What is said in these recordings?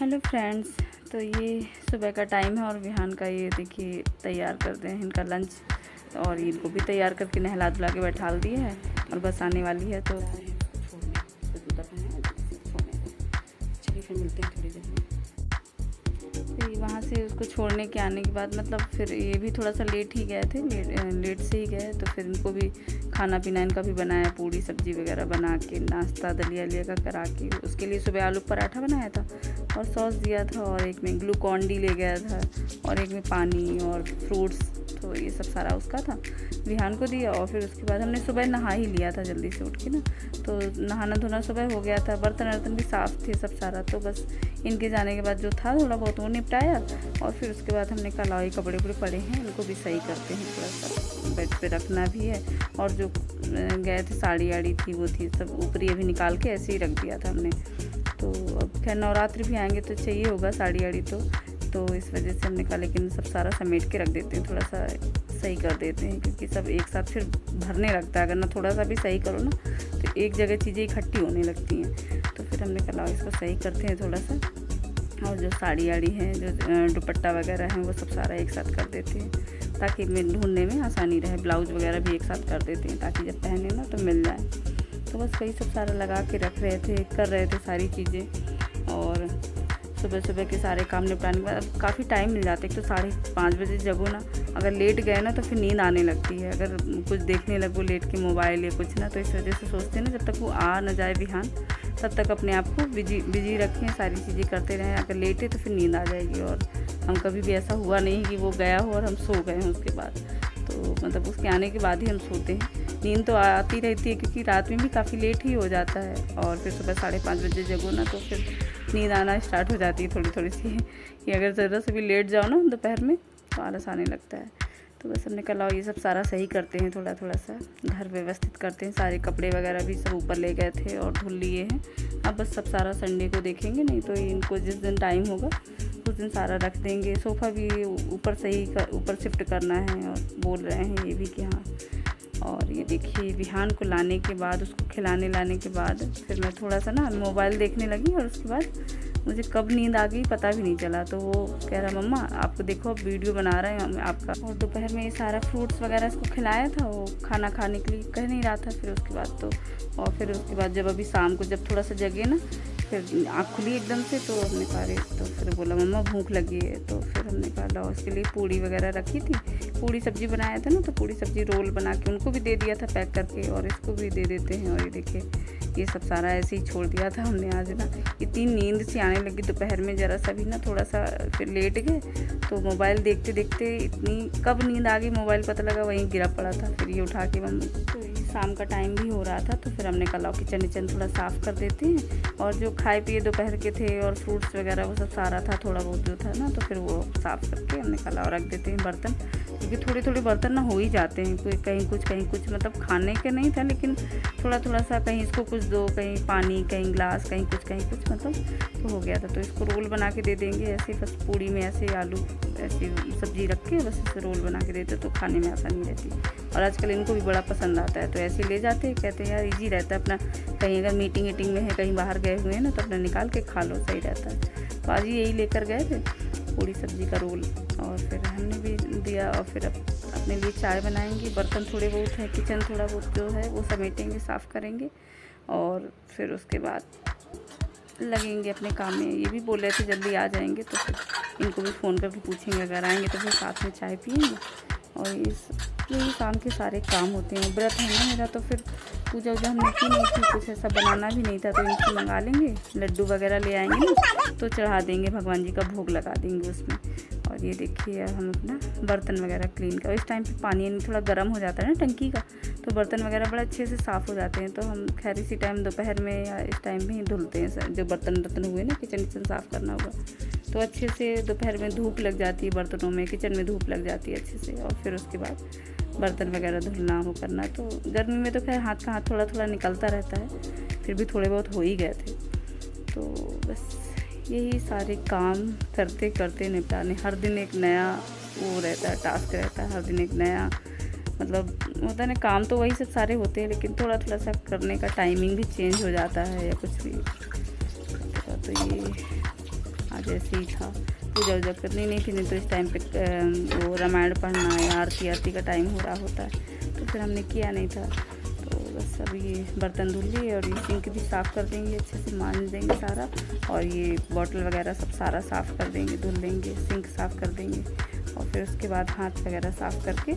Hello friends. तो ये सुबह का टाइम है और विहान का ये देखिए तैयार करते हैं इनका लंच, और इनको भी तैयार करके नहला धुला के बैठाल दिए है और बस आने वाली है। तो चलिए फिर मिलते हैं थोड़ी देर में। वहाँ से उसको छोड़ने के आने के बाद मतलब फिर ये भी थोड़ा सा लेट ही गए थे, लेट से ही गए। तो फिर इनको भी खाना पीना इनका भी बनाया, पूड़ी सब्जी वगैरह बना के नाश्ता दलिया लिया का करा के। उसके लिए सुबह आलू पराठा बनाया था और सॉस दिया था, और एक में ग्लूकॉन डी ले गया था, और एक में पानी और फ्रूट्स। तो ये सब सारा उसका था, विहान को दिया। और फिर उसके बाद हमने सुबह नहा ही लिया था जल्दी से उठ के ना, तो नहाना धोना सुबह हो गया था, बर्तन वर्तन भी साफ़ थे सब सारा। तो बस इनके जाने के बाद जो था थोड़ा बहुत वो निपटाया, और फिर उसके बाद हमने कहा लाओ ये कपड़े उपड़े पड़े हैं इनको भी सही करते हैं, थोड़ा सा बेड पे रखना भी है। और जो गए थे साड़ी आड़ी थी वो थी सब ऊपरी अभी निकाल के ऐसे ही रख दिया था हमने। तो अब खैर नवरात्रि भी आएंगे तो चाहिए होगा साड़ी आड़ी, तो इस वजह से हमने कहा लेकिन सब सारा समेट के रख देते हैं, थोड़ा सा सही कर देते हैं, क्योंकि सब एक साथ फिर भरने लगता है। अगर ना थोड़ा सा भी सही करो ना तो एक जगह चीज़ें इकट्ठी होने लगती हैं। तो फिर हमने कहा इसको सही करते हैं थोड़ा सा, और जो साड़ी आड़ी है जो दुपट्टा वगैरह है वो सब सारा एक साथ कर देते हैं ताकि ढूंढने में आसानी रहे। ब्लाउज़ वगैरह भी एक साथ कर देते हैं ताकि जब पहने ना तो मिल जाए। तो बस वही सब सारा लगा के रख रहे थे, कर रहे थे सारी चीज़ें। और सुबह सुबह के सारे काम निपटाने के बाद काफ़ी टाइम मिल जाता है। तो 5:30 बजे जगो ना, अगर लेट गए ना तो फिर नींद आने लगती है। अगर कुछ देखने लगो लेट के मोबाइल या कुछ ना, तो इस वजह से सोचते हैं ना जब तक वो आ न जाए विहान तब तक अपने आप को बिजी रखें, सारी चीज़ें करते रहें। अगर लेटे तो फिर नींद आ जाएगी। और हम कभी भी ऐसा हुआ नहीं कि वो गया हो और हम सो गए हों उसके बाद। तो मतलब उसके आने के बाद ही हम सोते हैं। नींद तो आती रहती है क्योंकि रात में भी काफ़ी लेट ही हो जाता है, और फिर सुबह 5:30 बजे जगो ना तो फिर नींद आना स्टार्ट हो जाती है थोड़ी थोड़ी सी कि अगर ज़रा से भी लेट जाओ ना दोपहर में तो आलस आने लगता है। तो बस हमने कहा ये सब सारा सही करते हैं, थोड़ा थोड़ा सा घर व्यवस्थित करते हैं। सारे कपड़े वगैरह भी सब ऊपर ले गए थे और धुल लिए हैं। अब बस सब सारा संडे को देखेंगे, नहीं तो इनको जिस दिन टाइम होगा उस दिन सारा रख देंगे। सोफ़ा भी ऊपर शिफ्ट करना है, और बोल रहे हैं ये भी कि हाँ। और ये देखिए विहान को लाने के बाद, उसको खिलाने लाने के बाद फिर मैं थोड़ा सा ना मोबाइल देखने लगी, और उसके बाद मुझे कब नींद आ गई पता भी नहीं चला। तो वो कह रहा मम्मा आपको देखो अब वीडियो बना रहे हैं आपका। और दोपहर में ये सारा फ्रूट्स वगैरह इसको खिलाया था, वो खाना खाने के लिए कह नहीं रहा था। फिर उसके बाद तो और फिर उसके बाद जब अभी शाम को जब थोड़ा सा जगे ना, फिर आँख खुली एकदम से, तो हमने कहा तो फिर बोला मम्मा भूख लगी है। तो फिर हमने कहा लाओ इसके लिए पूड़ी वगैरह रखी थी, पूड़ी सब्जी बनाया था ना, तो पूड़ी सब्जी रोल बना के उनको भी दे दिया था पैक करके, और इसको भी दे देते हैं। और ये देखिए ये सब सारा ऐसे ही छोड़ दिया था हमने आज ना। इतनी नींद सी आने लगी दोपहर में, ज़रा सा भी ना थोड़ा सा फिर लेट गए तो मोबाइल देखते देखते इतनी कब नींद आ गई मोबाइल पता लगा वहीं गिरा पड़ा था। फिर ये उठा के मम्मी, तो शाम का टाइम भी हो रहा था, तो फिर हमने कहा किचन थोड़ा साफ़ कर देते हैं। और जो खाए पिए दोपहर के थे और फ्रूट्स वगैरह वो सब सारा था, थोड़ा बहुत जो था ना, तो फिर वो साफ़ करके हमने कहा रख देते हैं बर्तन, क्योंकि थोड़े थोड़े बर्तन ना हो ही जाते हैं। कोई कहीं कुछ मतलब खाने के नहीं था, लेकिन थोड़ा थोड़ा सा कहीं इसको कुछ दो, कहीं पानी, कहीं ग्लास, कहीं कुछ मतलब तो हो गया था। तो इसको रोल बना के दे देंगे ऐसे, बस पूड़ी में ऐसे आलू ऐसी सब्जी रख के बस इसे रोल बना के देते तो खाने में आसानी रहती है। और आजकल इनको भी बड़ा पसंद आता है, तो ऐसे ले जाते हैं, कहते हैं यार इजी रहता है अपना, कहीं अगर मीटिंग में है, कहीं बाहर गए हुए हैं ना, तो अपना निकाल के खा लो, सही रहता है। तो आज यही लेकर गए थे पूड़ी सब्जी का रोल, और फिर हमने भी दिया। और फिर अब अपने लिए चाय बनाएंगे। बर्तन थोड़े बहुत हैं, किचन थोड़ा बहुत जो है वो समेटेंगे, साफ़ करेंगे, और फिर उसके बाद लगेंगे अपने काम में। ये भी बोल रहे थे जल्दी आ जाएंगे, तो फिर इनको भी फ़ोन करके पूछेंगे अगर आएंगे तो फिर साथ में चाय पिएंगे। और यही शाम के सारे काम होते हैं। व्रत है ना मेरा, तो फिर पूजा वूजा हमने की नहीं थी, कुछ ऐसा बनाना भी नहीं था, तो इनसे मंगा लेंगे, लड्डू वगैरह ले आएंगे ना, तो चढ़ा देंगे, भगवान जी का भोग लगा देंगे उसमें। और ये देखिए हम अपना बर्तन वगैरह क्लीन कर, इस टाइम पे पानी थोड़ा गर्म हो जाता है ना टंकी का, तो बर्तन वगैरह बड़ा अच्छे से साफ़ हो जाते हैं। तो हम खैर इसी टाइम दोपहर में या इस टाइम में ही धुलते हैं, जो बर्तन हुए ना, किचन साफ़ करना होगा तो अच्छे से दोपहर में धूप लग जाती है बर्तनों में, किचन में धूप लग जाती है अच्छे से। और फिर उसके बाद बर्तन वगैरह धुलना हो करना, तो गर्मी में तो खैर हाथ का हाथ थोड़ा थोड़ा निकलता रहता है, फिर भी थोड़े बहुत हो ही गए थे। तो बस यही सारे काम करते करते निपटाने, हर दिन एक नया वो रहता है, टास्क रहता है, हर दिन एक नया मतलब होता है ना। काम तो वही सब सारे होते हैं, लेकिन थोड़ा थोड़ा सा करने का टाइमिंग भी चेंज हो जाता है या कुछ भी। तो ये आज ऐसे ही था, पूजा वूजा करनी नहीं थी, नहीं तो इस टाइम पे वो रामायण पढ़ना या आरती का टाइम हो रहा होता है, तो फिर हमने किया नहीं था। तो बस अभी ये बर्तन धुल लिए और ये सिंक भी साफ़ कर देंगे, अच्छे से मांज देंगे सारा, और ये बॉटल वगैरह सब सारा साफ़ कर देंगे, धुल देंगे, सिंक साफ़ कर देंगे, और फिर उसके बाद हाथ वगैरह साफ़ करके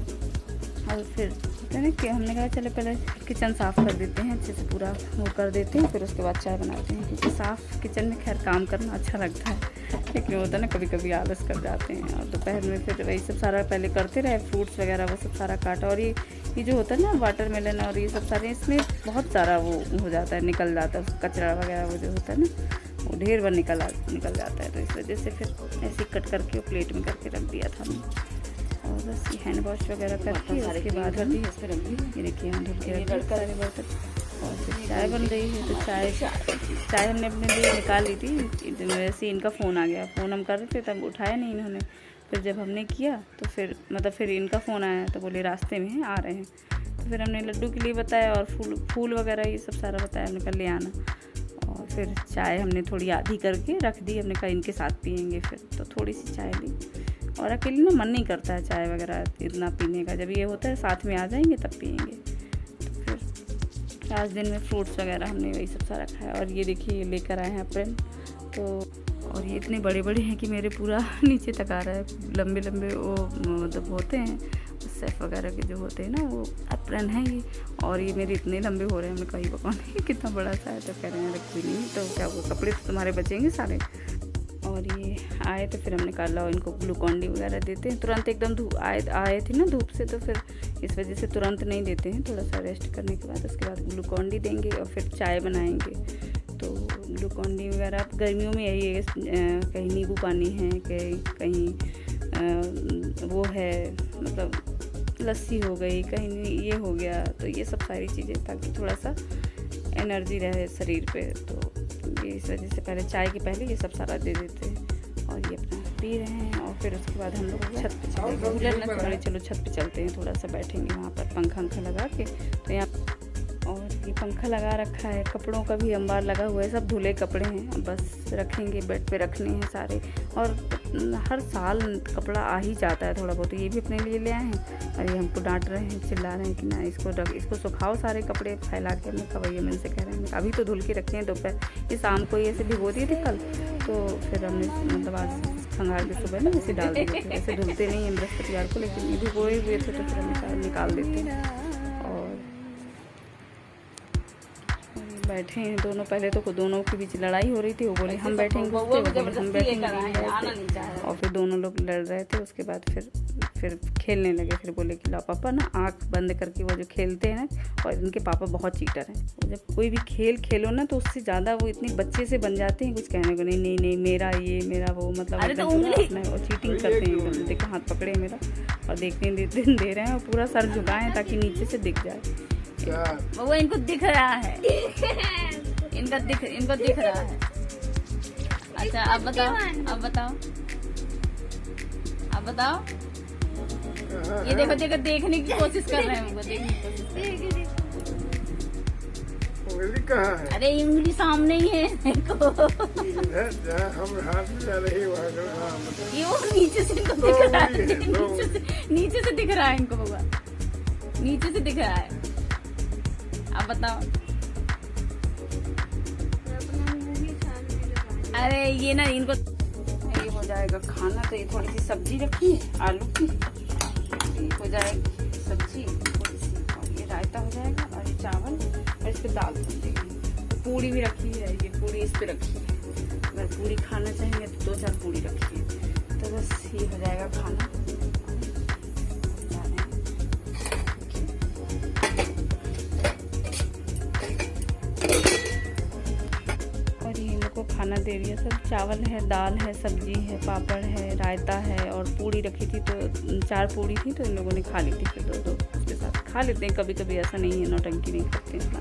और फिर ना कि हमने कहा चलो पहले किचन साफ़ कर देते हैं, अच्छे से पूरा वो कर देते हैं, फिर उसके बाद चाय बनाते हैं, क्योंकि साफ़ किचन में खैर काम करना अच्छा लगता है, लेकिन होता है ना कभी कभी आलस कर जाते हैं। और दोपहर में फिर वही सब सारा पहले करते रहे, फ्रूट्स वगैरह वो सब सारा काटा, और ये जो होता है ना वाटरमेलन और ये सब सारे, इसमें बहुत सारा वो हो जाता है, निकल जाता है कचरा वगैरह, वो जो होता है ना वो ढेर बार निकल जाता है, तो इस वजह से फिर ऐसे कट करके प्लेट में करके रख दिया था हमने। और बस ये हैंड वॉश वगैरह करके उसके बाद हम ये देखिए हम धुल के रख सारे बर्तन, और फिर चाय बन रही है। तो चाय हमने अपने लिए निकाल ली थी, वैसे इनका फ़ोन आ गया, फ़ोन हम कर रहे थे तब उठाया नहीं इन्होंने, फिर जब हमने किया तो फिर इनका फ़ोन आया, तो बोले रास्ते में हैं, आ रहे हैं, तो फिर हमने लड्डू के लिए बताया और फूल वगैरह ये सब सारा बताया, हमने कहा ले आना। और फिर चाय हमने थोड़ी आधी करके रख दी, हमने कहा इनके साथ पियेंगे, फिर तो थोड़ी सी चाय ली, और अकेले ना मन नहीं करता है चाय वगैरह इतना पीने का, जब ये होता है साथ में आ जाएंगे तब पियेंगे। तो फिर आज दिन में फ्रूट्स वगैरह हमने वही सब सारा खाया। और ये देखिए ये लेकर आए हैं अप्रैन, तो और ये इतने बड़े बड़े हैं कि मेरे पूरा नीचे तक आ रहा है, लंबे लंबे वो मतलब होते हैं सेफ वगैरह के जो होते हैं ना, वो अप्रैन है ये, और ये मेरे इतने लंबे हो रहे हैं, मैं कहीं भगवान कितना बड़ा सा है, तो कह रहे हैं कोई नहीं, तो क्या वो कपड़े तो तुम्हारे बचेंगे सारे। और ये आए तो फिर हमने कहा लो इनको ग्लूकॉन डी वगैरह देते हैं, तुरंत एकदम आए थे ना धूप से, तो फिर इस वजह से तुरंत नहीं देते हैं, थोड़ा सा रेस्ट करने के बाद उसके बाद ग्लूकॉन डी देंगे और फिर चाय बनाएंगे। तो ग्लूकॉन डी वगैरह गर्मियों में यही है, कहीं नींबू पानी है, कहीं वो है मतलब लस्सी हो गई, कहीं ये हो गया, तो ये सब सारी चीज़ें ताकि थोड़ा सा एनर्जी रहे शरीर पे, तो ये इस वजह से पहले चाय के पहले ये सब सारा दे देते हैं। और ये अपना पी रहे हैं, और फिर उसके बाद हम लोग छत पे चले, चलो छत पे चलते हैं, थोड़ा सा बैठेंगे वहाँ पर पंखा लगा के, तो यहाँ और ये पंखा लगा रखा है, कपड़ों का भी अंबार लगा हुआ है, सब धुले कपड़े हैं, बस रखेंगे बेड पे रखने हैं सारे। और हर साल कपड़ा आ ही जाता है थोड़ा बहुत, ये भी अपने लिए ले आए हैं, और ये हमको डांट रहे हैं, चिल्ला रहे हैं कि ना इसको सुखाओ सारे कपड़े फैला के। मैं कवैया मन से कह रहे हैं अभी तो धुल के रखे हैं, दोपहर ये शाम को ही ऐसे भिगो दिए थे कल, तो फिर हमने मतलब आज खंगाल के सुबह ना ऐसे डाल दिए थे, ऐसे धुलते नहीं हैं बृहस्पतिवार को, लेकिन ये भिगोए हुए थे तो फिर हमने निकाल देते हैं। बैठे हैं दोनों, पहले तो दोनों के बीच लड़ाई हो रही थी, वो बोले हम बैठेंगे, हम बैठेंगे, और फिर दोनों लोग लड़ रहे थे। उसके बाद फिर खेलने लगे, फिर बोले कि ला पापा ना आँख बंद करके वो जो खेलते हैं ना, और इनके पापा बहुत चीटर हैं, जब कोई भी खेल खेलो ना तो उससे ज़्यादा वो इतने बच्चे से बन जाते हैं, कुछ कहने को नहीं मेरा ये मेरा वो, मतलब और चीटिंग करते हैं, देखो हाथ पकड़े मेरा और देखने दे रहे हैं, और पूरा सर झुकाएं ताकि नीचे से दिख जाए। वो इनको दिख रहा है, इनको दिख रहा है। अच्छा अब बताओ, ये देखो देखने की कोशिश कर रहे हैं, उनको देखने की कोशिश कहाँ है? अरे उंगली सामने ही है, देखो हम हाथ में जा रही ये वो नीचे से इनको दिख रहा है, नीचे से दिख रहा है इनको, बाबा नीचे से दिख रहा है। अब बताओ, अरे ये ना इनको ये हो जाएगा खाना, तो ये थोड़ी सी सब्जी रखी है आलू की, ये हो जाएगी सब्जी थोड़ी सी, और ये रायता हो जाएगा, और ये चावल, और इस पर दाल बन जाएगी। पूड़ी भी रखी है, ये पूड़ी इस पर रखी है, अगर पूड़ी खाना चाहेंगे तो 2-4 पूड़ी रखी है, तो बस ये हो जाएगा खाना। खाना दे रही है, सब चावल है, दाल है, सब्जी है, पापड़ है, रायता है, और पूड़ी रखी थी, तो 4 पूड़ी थी, तो इन लोगों ने खा ली थी, फिर 2-2 उसके साथ खा लेते हैं, कभी कभी ऐसा नहीं है नौटंकी नहीं करते इतना।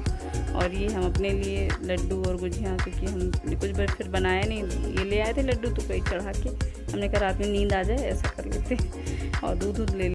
और ये हम अपने लिए लड्डू और गुजिया, क्योंकि हम कुछ बार फिर बनाया नहीं, ये ले आए थे लड्डू, तो कहीं चढ़ा के हमने कहा रात में नींद आ जाए ऐसा कर लेते, और दूध ले